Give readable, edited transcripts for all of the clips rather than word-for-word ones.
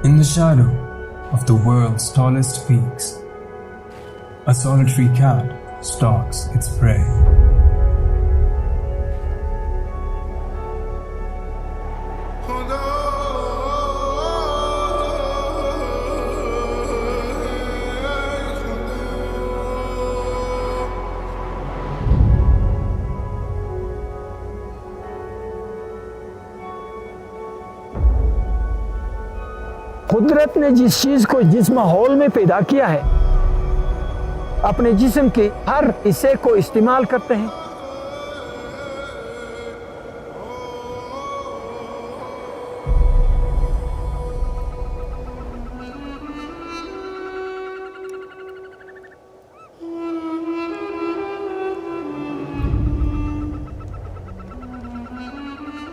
In the shadow of the world's tallest peaks, a solitary cat stalks its prey. कुदरत ने जिस चीज को जिस माहौल में पैदा किया है, अपने जिस्म के हर हिस्से को इस्तेमाल करते हैं।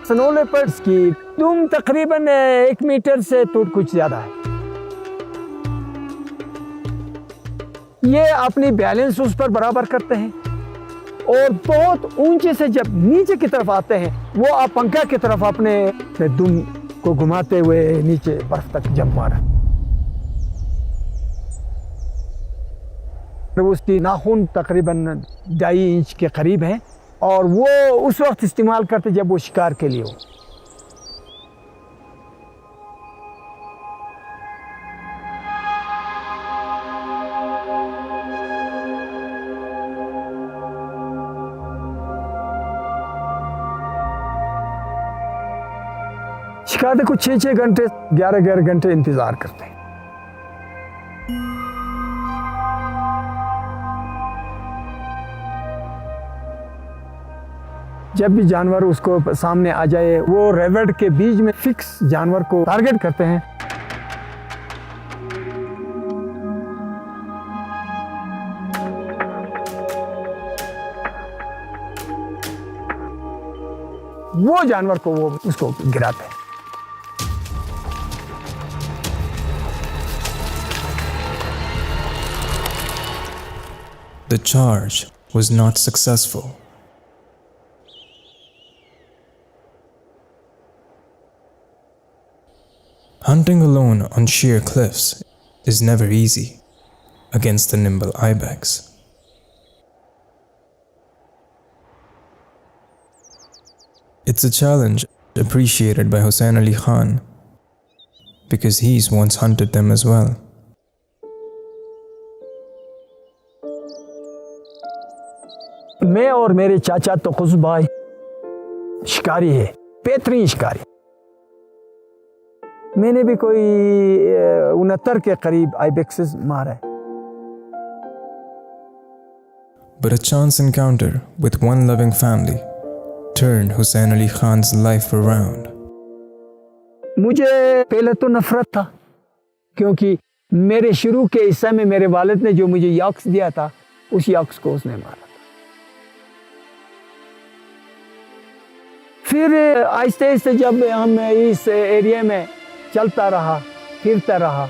स्नो लेपर्ड्स की दुम तकरीबन 1 मीटर से तो कुछ ज्यादा है। ये अपनी बैलेंस उस पर बराबर करते हैं और बहुत ऊंचे से जब नीचे की तरफ आते हैं, वो आप पंखा की तरफ अपने दुम को घुमाते हुए नीचे बर्फ तक जंप मारा। उसकी नाखून तकरीबन 2.5 इंच के करीब है और वो उस वक्त इस्तेमाल करते जब वो शिकार के लिए हो। शिकार के कुछ 6-6 घंटे 11-11 घंटे इंतजार करते हैं। जब भी जानवर उसको सामने आ जाए, वो रेवट के बीच में फिक्स जानवर को टारगेट करते हैं। वो जानवर को वो उसको गिराते हैं। The charge was not successful. Hunting alone on sheer cliffs is never easy against the nimble ibex. It's a challenge appreciated by Hussain Ali Khan because he's once hunted them as well. मैं और मेरे चाचा तो खुश भाई शिकारी है, बेहतरीन शिकारी। मैंने भी कोई 69 के करीब आइबेक्सेस मारा है। But a chance encounter with one loving family turned Hussain Ali Khan's life around. मुझे पहले तो नफरत था, क्योंकि मेरे शुरू के हिस्से में मेरे वालिद ने जो मुझे यॉक्स दिया था, उस यॉक्स को उसने मारा। फिर आहिस्ते आहिस्ते जब हम इस एरिया में चलता रहा, फिरता रहा,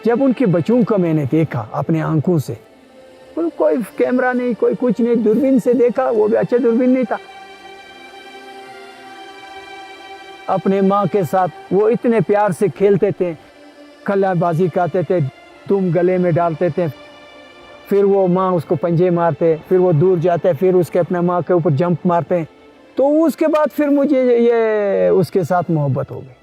जब उनके बच्चों को मैंने देखा अपने आंखों से, कोई कैमरा नहीं, कोई कुछ नहीं, दूरबीन से देखा, वो भी अच्छा दूरबीन नहीं था। अपने माँ के साथ वो इतने प्यार से खेलते थे, कलाबाजी करते थे, तुम गले में डालते थे, फिर वो माँ उसको पंजे मारते, फिर वो दूर जाते, फिर उसके अपने माँ के ऊपर जंप मारते। तो उसके बाद फिर मुझे ये उसके साथ मोहब्बत हो गई।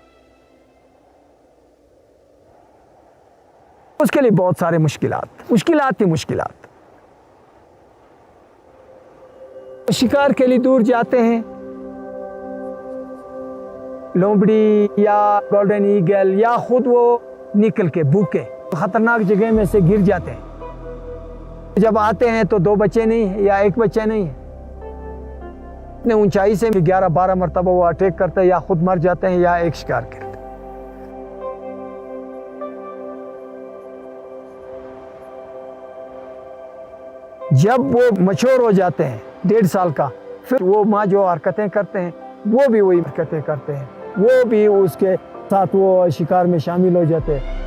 उसके लिए बहुत सारे मुश्किलात। शिकार के लिए दूर जाते हैं, लोमड़ी या गोल्डन ईगल या खुद वो निकल के भूखे खतरनाक जगह में से गिर जाते हैं। जब आते हैं तो 2 बच्चे नहीं है या 1 बच्चा नहीं है। इतने ऊंचाई से 11-12 मरतबा वो अटैक करते हैं, या खुद मर जाते हैं या एक शिकार करते हैं। जब वो मैच्योर हो जाते हैं 1.5 साल का, फिर वो माँ जो हरकतें करते हैं वो भी वही हरकतें करते हैं, वो भी उसके साथ वो शिकार में शामिल हो जाते हैं।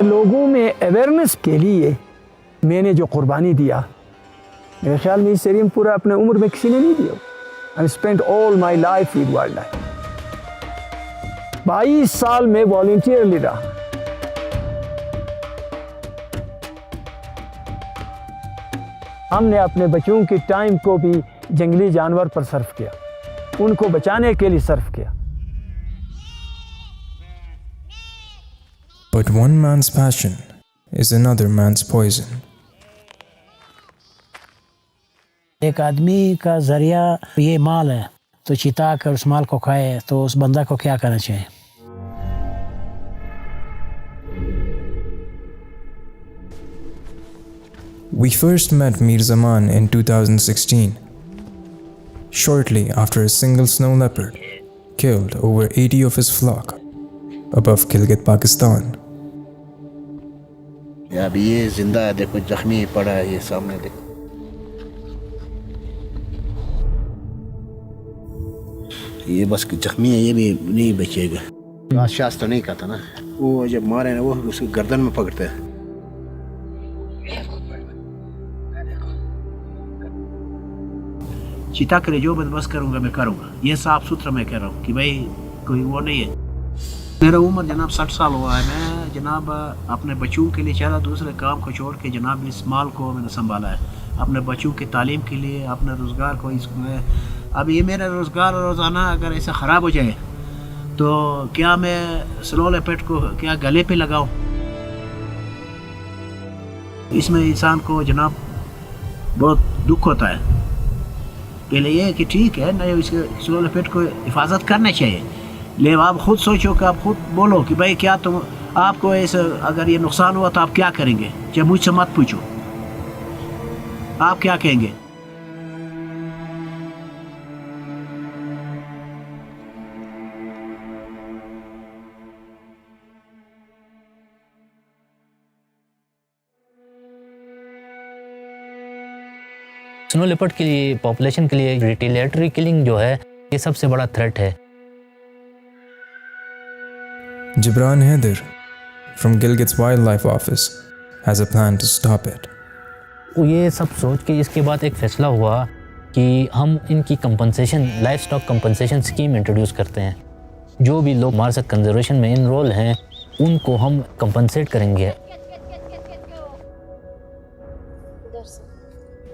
लोगों में अवेयरनेस के लिए मैंने जो कुर्बानी दिया, मेरे ख्याल में इस एरिया में पूरा अपने उम्र में किसी ने नहीं दिया। I spend all my life with wild life. 22 साल में वॉलंटियरली रहा। हमने अपने बच्चों के टाइम को भी जंगली जानवर पर सर्फ किया, उनको बचाने के लिए सर्फ किया। But one man's passion is another man's poison. एक आदमी का जरिया ये माल है, तो चिता कर उस माल को खाए तो उस बंदा को क्या करना चाहिए? We first met Mir Zaman in 2016, shortly after a single snow leopard killed over 80 of his flock above Gilgit, Pakistan. अभी ये जिंदा है, देखो जख्मी पड़ा है, ये सामने देखो। ये बस जख्मी है, ये भी नहीं बचेगा। शास्त्र नहीं कहता ना, वो जब मारे ना वो उसकी गर्दन में पकड़ते हैं। चिता करे जो बंदोबस्त करूंगा मैं करूंगा, ये साफ सुथरा मैं कह रहा हूँ कि भाई कोई वो नहीं है। मेरा उम्र जनाब 60 साल हुआ है। मैं जनाब अपने बच्चों के लिए चला, दूसरे काम को छोड़ के जनाब इस माल को मैंने संभाला है, अपने बच्चों की तालीम के लिए, अपने रोज़गार को इसमें। अब ये मेरा रोज़गार रोज़ाना अगर ऐसा ख़राब हो जाए तो क्या मैं स्लो लेपर्ड को क्या गले पे लगाऊं? इसमें इंसान को जनाब बहुत दुख होता है। पहले ये कि ठीक है ना, इसके स्लो लेपर्ड को हिफाजत करना चाहिए, लेकिन आप खुद सोचो कि आप खुद बोलो कि भाई क्या तुम आपको ऐसा अगर ये नुकसान हुआ तो आप क्या करेंगे? चाहे मुझसे मत पूछो, आप क्या कहेंगे? स्नो लेपर्ड के लिए, पॉपुलेशन के लिए रिटेलिएटरी किलिंग जो है ये सबसे बड़ा थ्रेट है। Gibran Haider from Gilgit's Wildlife Office has a plan to stop it. ये सब सोच के इसके बाद एक फैसला हुआ कि हम इनकी compensation, life stock compensation scheme introduce करते हैं। जो भी लोग मार्सत कंजर्वेशन में इनरोल हैं उनको हम कंपनसेट करेंगे।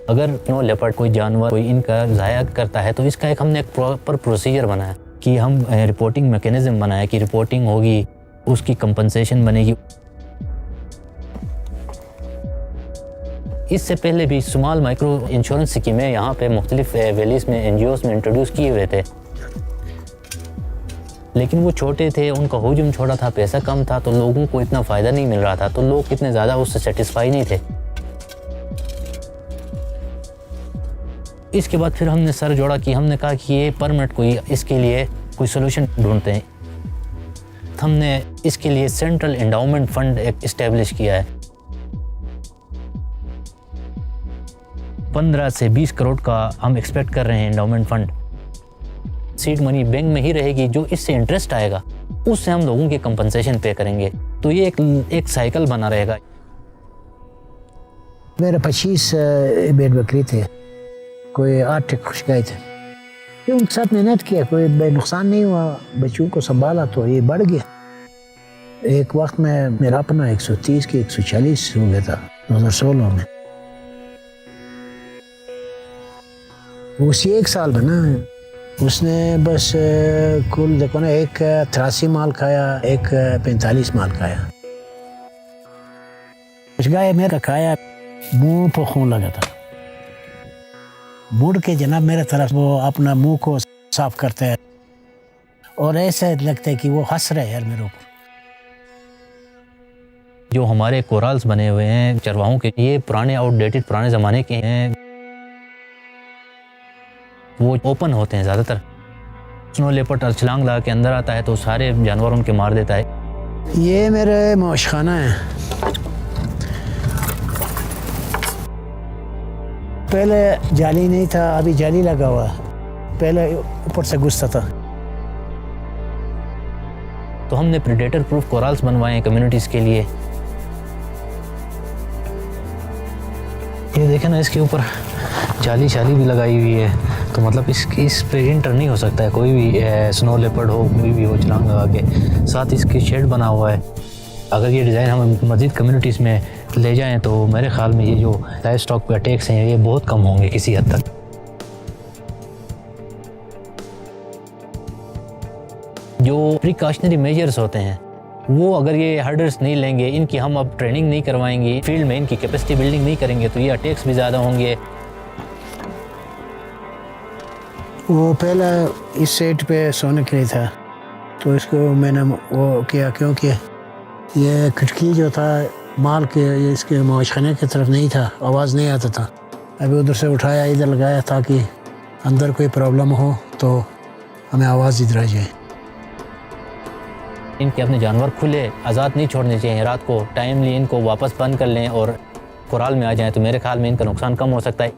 अगर स्नो लेपर्ड कोई जानवर कोई इनका ज़ाया करता है तो इसका एक हमने एक प्रॉपर प्रोसीजर बनाया कि हम रिपोर्टिंग मैकेनिज्म बनाया कि रिपोर्टिंग होगी, उसकी कंपनसेशन बनेगी। इससे पहले भी स्मॉल माइक्रो इंश्योरेंस स्कीमें यहाँ पे मुख्तलिफ वैलीज़ में, NGOs में इंट्रोड्यूस किए हुए थे, लेकिन वो छोटे थे, उनका हुजूम छोटा था, पैसा कम था, तो लोगों को इतना फ़ायदा नहीं मिल रहा था, तो लोग इतने ज़्यादा उससे सेटिस्फाई नहीं थे। इसके बाद फिर हमने सर जोड़ा कि हमने कहा कि ये परमानेंट कोई इसके लिए कोई सोल्यूशन ढूंढते हैं। हमने इसके लिए सेंट्रल एंडाउमेंट फंड एक इस्टेब्लिश किया है। 15 से 20 करोड़ का हम एक्सपेक्ट कर रहे हैं endowment fund. Seed money bank में ही रहेगी, जो इससे इंटरेस्ट आएगा उससे हम लोगों की कंपनसेशन पे करेंगे। तो ये एक साइकिल बना रहेगा। मेरे 25 भेड़ बकरी थे, कोई 8 खुश गए थे, ये उनके साथ मेहनत किया, कोई नुकसान नहीं हुआ, बच्चों को संभाला तो ये बढ़ गया। एक वक्त में मेरा अपना 130 की 140 हो गया था 2016 में। उसी एक साल में ना उसने बस कुल देखो ना, एक 83 माल खाया, एक 45 माल खाया। कुछ गाय मेरा खाया, मुंह पर खून लगा था। मुड़ के जनाब मेरे तरफ वो अपना मुंह को साफ करते हैं और ऐसा लगता है कि वो हंस रहे हैं यार मेरे ऊपर। जो हमारे कोराल्स बने हुए हैं चरवाहों के, ये पुराने आउटडेटेड पुराने ज़माने के हैं, वो ओपन होते हैं ज़्यादातर। स्नो लेपर्ड छलांग लगा के अंदर आता है तो सारे जानवर उनके मार देता है। ये मेरे मौशखाना है। पहले जाली नहीं था, अभी जाली लगा हुआ, पहले ऊपर से घुसता था। तो हमने प्रेडेटर प्रूफ कोराल्स बनवाए हैं कम्युनिटीज़ के लिए। ये देखें ना, इसके ऊपर जाली भी लगाई हुई है, तो मतलब इस पे इंटर नहीं हो सकता है कोई भी, स्नो लेपर्ड हो, कोई भी हो छलांग लगा के। साथ इसकी शेड बना हुआ है। अगर ये डिज़ाइन हम मज़ीद कम्युनिटीज़ में ले जाएं तो मेरे ख्याल में ये जो लाइव स्टॉक पे अटैक्स हैं ये बहुत कम होंगे किसी हद तक। जो प्रिकॉशनरी मेजर्स होते हैं वो अगर ये हर्डर्स नहीं लेंगे, इनकी हम अब ट्रेनिंग नहीं करवाएंगे, फील्ड में इनकी कैपेसिटी बिल्डिंग नहीं करेंगे, तो ये अटैक्स भी ज़्यादा होंगे। वो पहला इस सेट पे सोने के लिए था, तो इसको मैंने वो किया क्योंकि ये खिड़की जो था माल के, ये इसके मवाशखाने की तरफ नहीं था, आवाज़ नहीं आता था। अभी उधर से उठाया इधर लगाया ताकि अंदर कोई प्रॉब्लम हो तो हमें आवाज़ इधर आ जाए। इनके अपने जानवर खुले आज़ाद नहीं छोड़ने चाहिए। रात को टाइमली इनको वापस बंद कर लें और कुराल में आ जाएं, तो मेरे ख्याल में इनका नुकसान कम हो सकता है।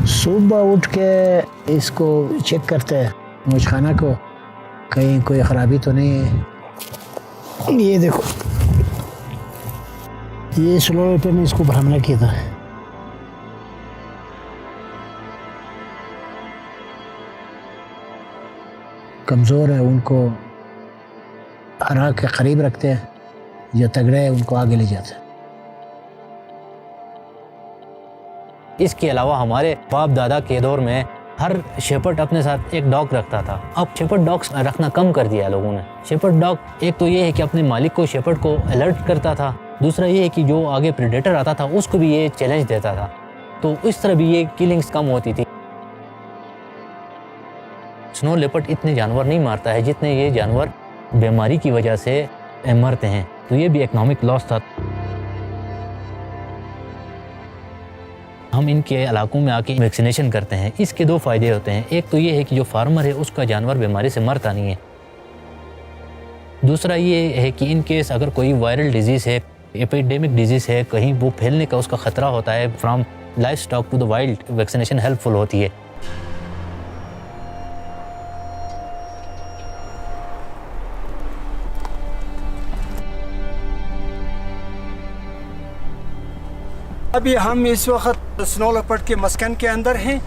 सुबह उठ के इसको चेक करते हैं मवाशखाना को, कहीं कोई ख़राबी तो नहीं है। ये देखो, ये स्लो पे ने इसको हमला किया था। कमज़ोर है उनको हरा के करीब रखते हैं, जो तगड़े हैं उनको आगे ले जाते हैं। इसके अलावा हमारे बाप दादा के दौर में हर शेपर्ड अपने साथ एक डॉग रखता था। अब शेपर्ड डॉग्स रखना कम कर दिया लोगों ने। शेपर्ड डॉग एक तो ये है कि अपने मालिक को, शेपर्ड को अलर्ट करता था, दूसरा ये है कि जो आगे प्रेडेटर आता था उसको भी ये चैलेंज देता था, तो इस तरह भी ये किलिंग्स कम होती थी। स्नो लेपर्ड इतने जानवर नहीं मारता है जितने ये जानवर बीमारी की वजह से मरते हैं, तो ये भी इकोनॉमिक लॉस था। हम इनके इलाकों में आके वैक्सीनेशन करते हैं, इसके दो फ़ायदे होते हैं। एक तो ये है कि जो फार्मर है उसका जानवर बीमारी से मरता नहीं है। दूसरा ये है कि इन केस अगर कोई वायरल डिजीज़ है, एपिडेमिक डिजीज़ है, कहीं वो फैलने का उसका ख़तरा होता है, from livestock to the wild, vaccination helpful होती है। अभी हम इस वक्त स्नो लेपर्ड के मस्कन के अंदर हैं।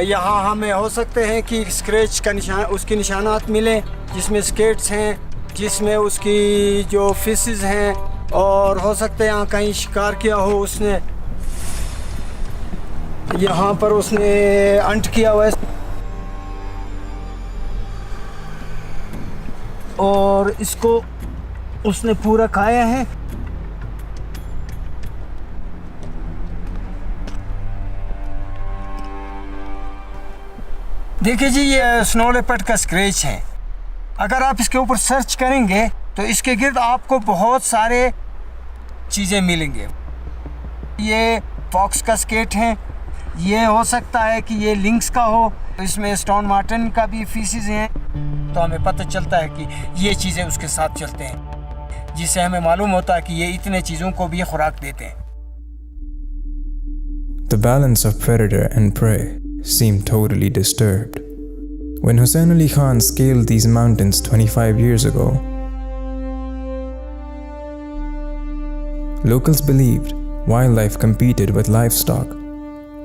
यहाँ हमें हो सकते हैं कि स्क्रैच का निशान, उसके निशानात मिलें, जिसमें स्केट्स हैं, जिसमें उसकी जो फिशेस हैं, और हो सकते हैं यहाँ कहीं शिकार किया हो उसने, यहाँ पर उसने अंट किया हुआ है और इसको उसने पूरा खाया है। देखिए जी, ये स्नो लेपर्ड का स्क्रैच है। अगर आप इसके ऊपर सर्च करेंगे तो इसके गिर्द आपको बहुत सारे चीज़ें मिलेंगे। ये फॉक्स का स्केट है, ये हो सकता है कि ये लिंक्स का हो, इसमें स्टोन मार्टिन का भी फीसिस हैं, तो हमें पता चलता है कि ये चीज़ें उसके साथ चलते हैं, जिससे हमें मालूम होता है कि ये इतने चीज़ों को भी खुराक देते हैं। The balance of predator and prey seemed totally disturbed. When Hussain Ali Khan scaled these mountains 25 years ago, locals believed wildlife competed with livestock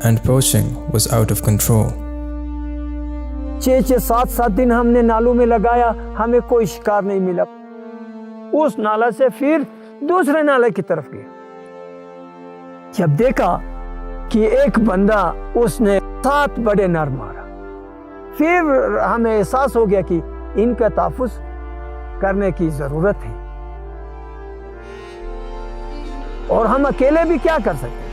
and poaching was out of control. 6-7 दिन हमने नालों में लगाया, हमें कोई शिकार नहीं मिला। उस नाला से फिर दूसरे नाले की तरफ गया। जब देखा कि एक बंदा उसने 7 बड़े नर मारा, फिर हमें एहसास हो गया कि इनका तहफ़्फ़ुज़ करने की ज़रूरत है और हम अकेले भी क्या कर सकते हैं।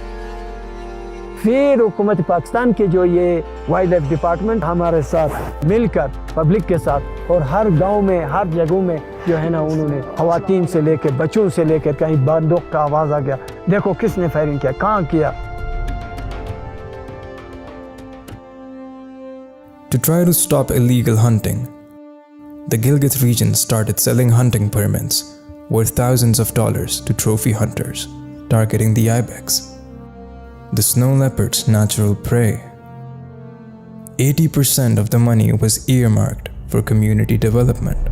फिर हुकूमत पाकिस्तान के जो ये वाइल्ड लाइफ डिपार्टमेंट हमारे साथ मिलकर पब्लिक के साथ और हर गांव में, हर जगहों में जो है ना, उन्होंने ख़वातीन से लेकर बच्चों से लेकर, कहीं बंदूक का आवाज़ आ गया, देखो किसने फायरिंग किया, कहाँ किया। To try to stop illegal hunting, the Gilgit region started selling hunting permits worth thousands of dollars to trophy hunters, targeting the ibex, the snow leopard's natural prey. 80% of the money was earmarked for community development.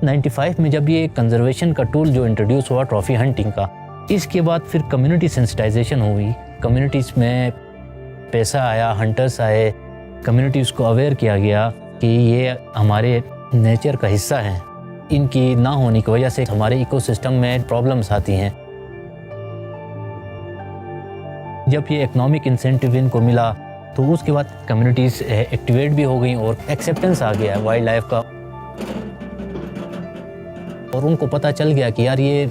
95 में जब ये conservation का tool जो introduce हुआ trophy hunting का, इसके बाद फिर कम्युनिटी सेंसिटाइजेशन हुई, कम्युनिटीज़ में पैसा आया, हंटर्स आए, कम्युनिटीज़ को अवेयर किया गया कि ये हमारे नेचर का हिस्सा है, इनकी ना होने की वजह से हमारे इकोसिस्टम में प्रॉब्लम्स आती हैं। जब ये इकोनॉमिक इंसेंटिव इनको मिला तो उसके बाद कम्युनिटीज़ एक्टिवेट भी हो गई और एक्सेप्टेंस आ गया है वाइल्ड लाइफ का, और उनको पता चल गया कि यार ये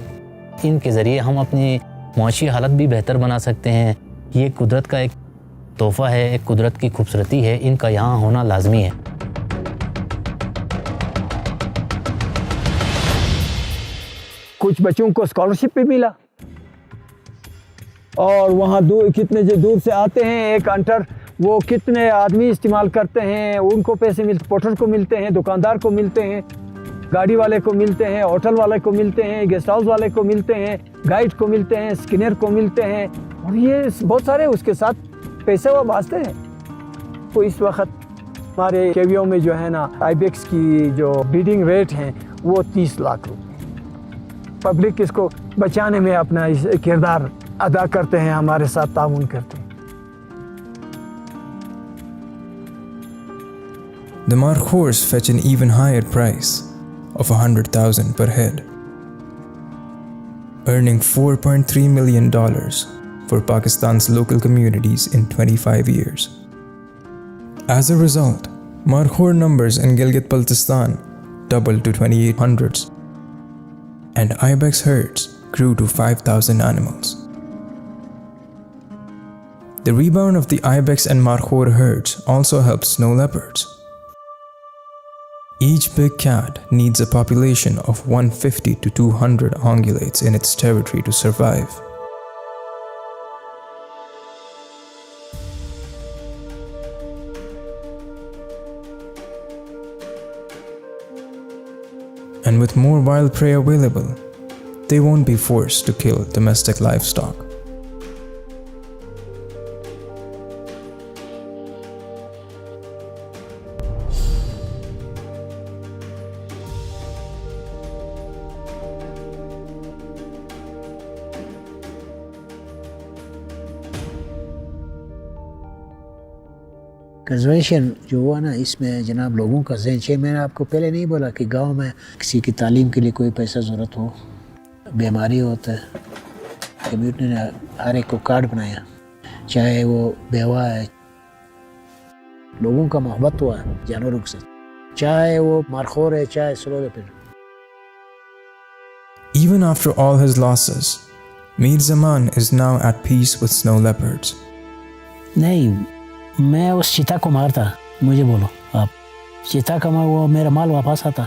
इनके ज़रिए हम अपनी मुआशी हालत भी बेहतर बना सकते हैं, ये कुदरत का एक तोहफ़ा है, एक कुदरत की खूबसूरती है, इनका यहाँ होना लाजमी है। कुछ बच्चों को स्कॉलरशिप भी मिला, और वहाँ दूर कितने जो दूर से आते हैं, एक हंटर वो कितने आदमी इस्तेमाल करते हैं, उनको पैसे मिलते, पोर्टर को मिलते हैं, दुकानदार को मिलते हैं, गाड़ी वाले को मिलते हैं, होटल वाले को मिलते हैं, गेस्ट हाउस वाले को मिलते हैं, गाइड को मिलते हैं, स्किनर को मिलते हैं, और ये बहुत सारे उसके साथ पैसे वो भाजते हैं। तो इस वक्त हमारे केवियों में जो है ना आईबेक्स की जो ब्रीडिंग रेट है वो 30 लाख रुपये। पब्लिक इसको बचाने में अपना किरदार अदा करते हैं, हमारे साथ ताउन करते हैं। The Markhors fetch an even higher price of $100,000 per head, earning $4.3 million for Pakistan's local communities in 25 years. As a result, Markhor numbers in Gilgit-Baltistan doubled to 2,800, and ibex herds grew to 5,000 animals. The rebound of the ibex and Markhor herds also helped snow leopards. Each big cat needs a population of 150 to 200 ungulates in its territory to survive. And with more wild prey available, they won't be forced to kill domestic livestock. Conservation जो हुआ ना, इसमें जनाब लोगों का ज़हन चाहिए। मैंने आपको पहले नहीं बोला कि गांव में किसी की तालीम के लिए कोई पैसा ज़रूरत हो, बीमारी होता है, कम्युनिटी ने हर एक को कार्ड बनाया, चाहे वो बेवा है, लोगों का मोहब्बत हुआ है जानवरों के साथ, चाहे वो मारखोर है, चाहे slow leopard. Even after all his losses, Mir Zaman is now at peace with snow leopards. नहीं, मैं उस चीता को मारता, मुझे बोलो आप, चीता का वो मेरा माल वापस आता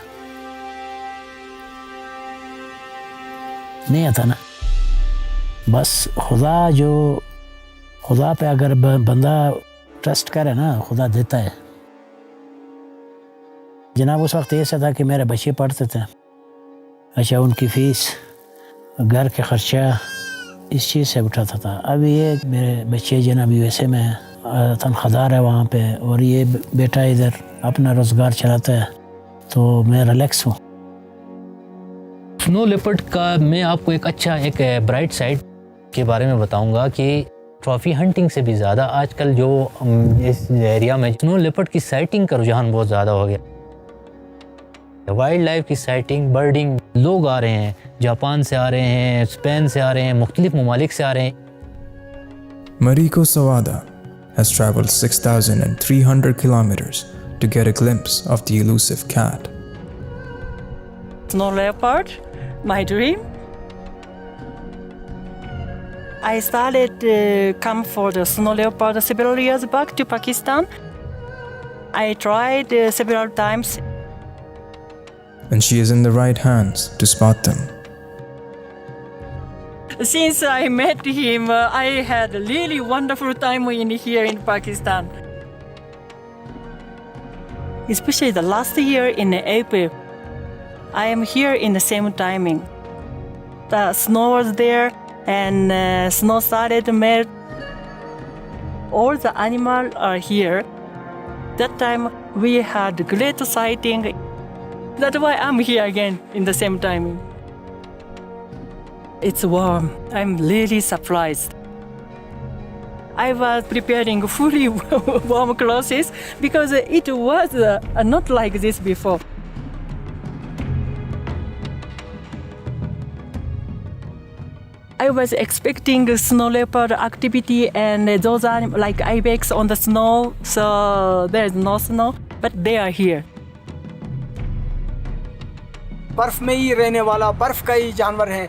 नहीं आता ना। बस खुदा पे अगर बंदा ट्रस्ट करे ना, खुदा देता है। जनाब उस वक्त ऐसा था कि मेरे बच्चे पढ़ते थे, अच्छा उनकी फीस, घर के खर्चा इस चीज़ से उठाता था। अब ये मेरे बच्चे जनाब यूएसए में है, तनख्वाहदार है वहाँ पे, और ये बेटा इधर अपना रोज़गार चलाता है, तो मैं रिलैक्स हूँ। स्नो लेपर्ड का मैं आपको एक ब्राइट साइड के बारे में बताऊंगा कि ट्रॉफी हंटिंग से भी ज़्यादा आजकल जो इस एरिया में स्नो लेपर्ड की साइटिंग का रुझान बहुत ज़्यादा हो गया। वाइल्ड लाइफ की साइटिंग, बर्डिंग, लोग आ रहे हैं, जापान से आ रहे हैं, स्पेन से आ रहे हैं, मुख्तलिफ ममालिक से आ रहे हैं। Mariko Sawada has traveled 6,300 kilometers to get a glimpse of the elusive cat. Snow leopard, my dream. I started come for the snow leopard several years back to Pakistan. I tried several times. And she is in the right hands to spot them. Since I met him, I had a really wonderful time here in Pakistan. Especially the last year in April, I am here in the same timing. The snow was there and snow started to melt. All the animals are here. That time we had great sighting. That's why I'm here again in the same timing. It's warm. I'm really surprised. I was preparing fully warm clothes because it was not like this before. I was expecting snow leopard activity, and those are like ibex on the snow, so there's no snow, but they are here. बर्फ में ही रहने वाला बर्फ का ही जानवर है।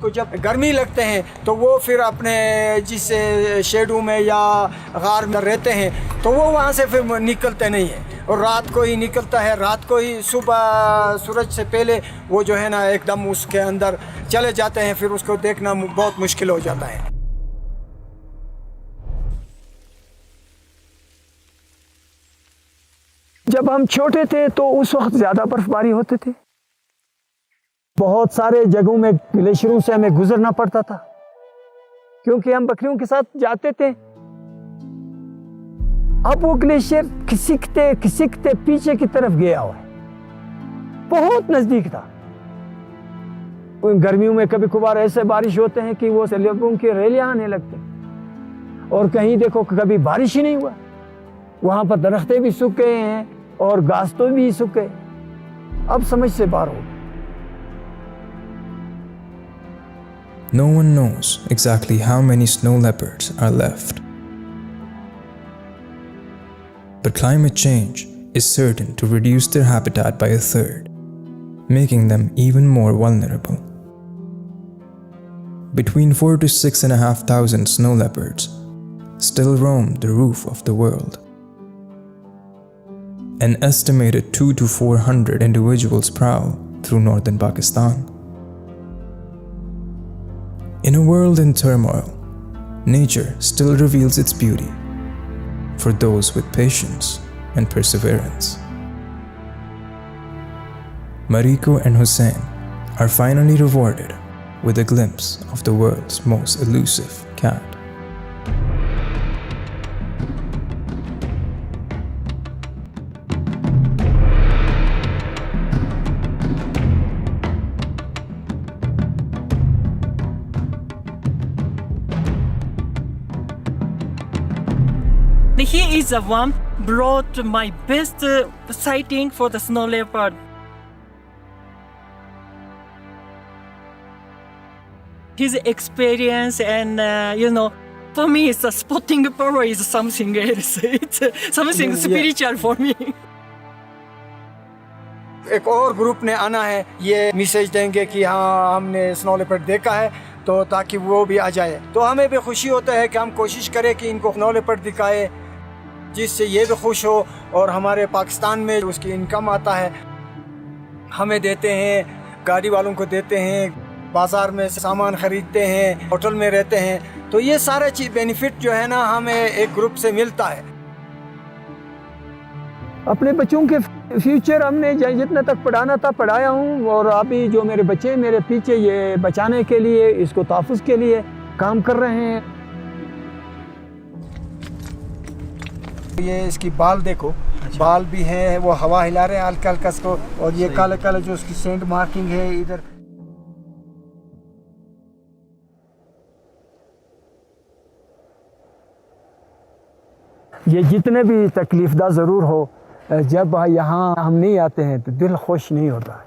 तो जब गर्मी लगते हैं तो वो फिर अपने जिस शेडू में या गार में रहते हैं तो वो वहाँ से फिर निकलते नहीं हैं और रात को ही निकलता है। रात को ही सुबह सूरज से पहले वो जो है ना एकदम उसके अंदर चले जाते हैं, फिर उसको देखना बहुत मुश्किल हो जाता है। जब हम छोटे थे तो उस वक्त ज़्यादा बर्फबारी होते थे। बहुत सारे जगहों में ग्लेशियरों से हमें गुजरना पड़ता था क्योंकि हम बकरियों के साथ जाते थे। अब वो ग्लेशियर खिसकते खिसकते पीछे की तरफ गया हुआ है, बहुत नजदीक था। गर्मियों में कभी कभार ऐसे बारिश होते हैं कि वो लोगों की रैलियां आने लगते, और कहीं देखो कभी बारिश ही नहीं हुआ। वहां पर दरख्तें भी सूख गए हैं और घास तो भी सूख गए। अब समझ से बाहर हो। No one knows exactly how many snow leopards are left. But climate change is certain to reduce their habitat by a third, making them even more vulnerable. Between 4,000 to 6,500 snow leopards still roam the roof of the world. An estimated 200 to 400 individuals prowl through northern Pakistan. In a world in turmoil, nature still reveals its beauty for those with patience and perseverance. Mariko and Hussein are finally rewarded with a glimpse of the world's most elusive cat. He is the one brought my best sighting for the snow leopard. His experience and for me, it's a spotting power is something else. It's something spiritual for me. एक और group ने आना है, ये message देंगे कि हाँ हमने स्नो लेपर्ड देखा है, तो ताकि वो भी आ जाए। तो हमें भी खुशी होता है कि हम कोशिश करें कि इनको स्नो लेपर्ड दिखाए, जिससे ये भी खुश हो और हमारे पाकिस्तान में उसकी इनकम आता है। हमें देते हैं, गाड़ी वालों को देते हैं, बाज़ार में सामान ख़रीदते हैं, होटल में रहते हैं, तो ये सारा चीज़ बेनिफिट जो है ना हमें एक ग्रुप से मिलता है। अपने बच्चों के फ्यूचर हमने जितना तक पढ़ाना था पढ़ाया हूँ, और अभी जो मेरे बच्चे मेरे पीछे ये बचाने के लिए, इसको तहफ़्फ़ुज़ के लिए काम कर रहे हैं। ये इसकी बाल देखो, बाल भी हैं, वो हवा हिला रहे हैं हल्का हल्का इसको, और ये काले काले जो उसकी सेंट मार्किंग है इधर। ये जितने भी तकलीफदा ज़रूर हो, जब यहाँ हम नहीं आते हैं तो दिल खुश नहीं होता है।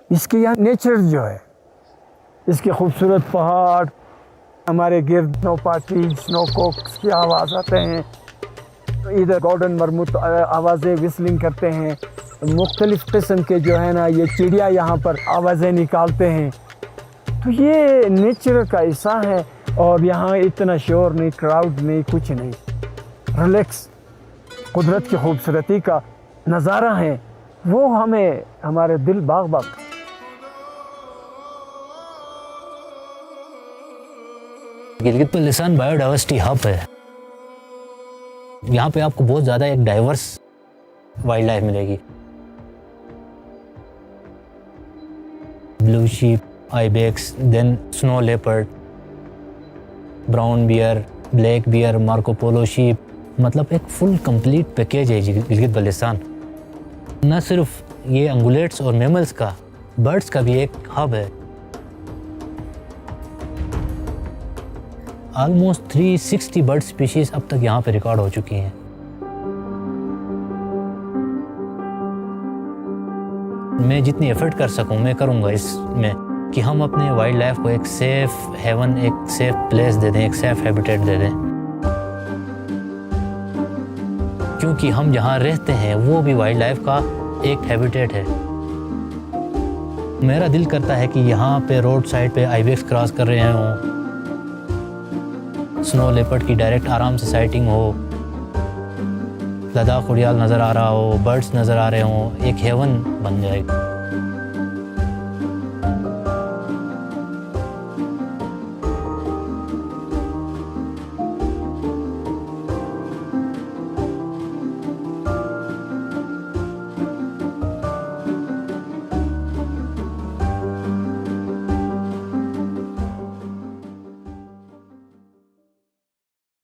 इसके यहाँ नेचर जो है, इसके खूबसूरत पहाड़, हमारे गिर्द स्नो पार्टी, स्नो कोक्स की आवाज़ आते हैं, तो इधर गोल्डन मरमुत आवाज़ें विस्लिंग करते हैं, मुख्तलिफ़ किस्म के जो है ना ये चिड़िया यहाँ पर आवाज़ें निकालते हैं। तो ये नेचर का हिस्सा है, और यहाँ इतना शोर नहीं, क्राउड नहीं, कुछ नहीं, रिलैक्स कुदरत की खूबसूरती का नज़ारा है, वो हमें हमारे दिल बाग बाग। गिलगित बल्तिस्तान बायोडाइवर्सिटी हब है। यहाँ पे आपको बहुत ज़्यादा एक डाइवर्स वाइल्ड लाइफ मिलेगी। Blue sheep, ibex, than snow leopard, brown bear, black bear, Marco Polo sheep, मतलब एक फुल कंप्लीट पैकेज है गिलगित बल्तिस्तान। न सिर्फ ये अंगुलेट्स और मैमल्स का, बर्ड्स का भी एक हब है। ऑलमोस्ट 360 बर्ड स्पीशीज़ अब तक यहाँ पे रिकॉर्ड हो चुकी हैं। मैं जितनी एफर्ट कर सकूँ मैं करूँगा इसमें कि हम अपने वाइल्ड लाइफ को एक सेफ हेवन, एक सेफ प्लेस दे दें, एक सेफ हैबिटेट दे दें, क्योंकि हम जहाँ रहते हैं वो भी वाइल्ड लाइफ का एक हैबिटेट है। मेरा दिल करता है कि यहाँ पे रोड साइड पे आइबेक्स क्रॉस कर रहे हों, स्नो लेपर्ड की डायरेक्ट आराम से साइटिंग हो, लद्दाख उड़ियाल नज़र आ रहा हो, बर्ड्स नज़र आ रहे हों, एक हेवन बन जाएगा।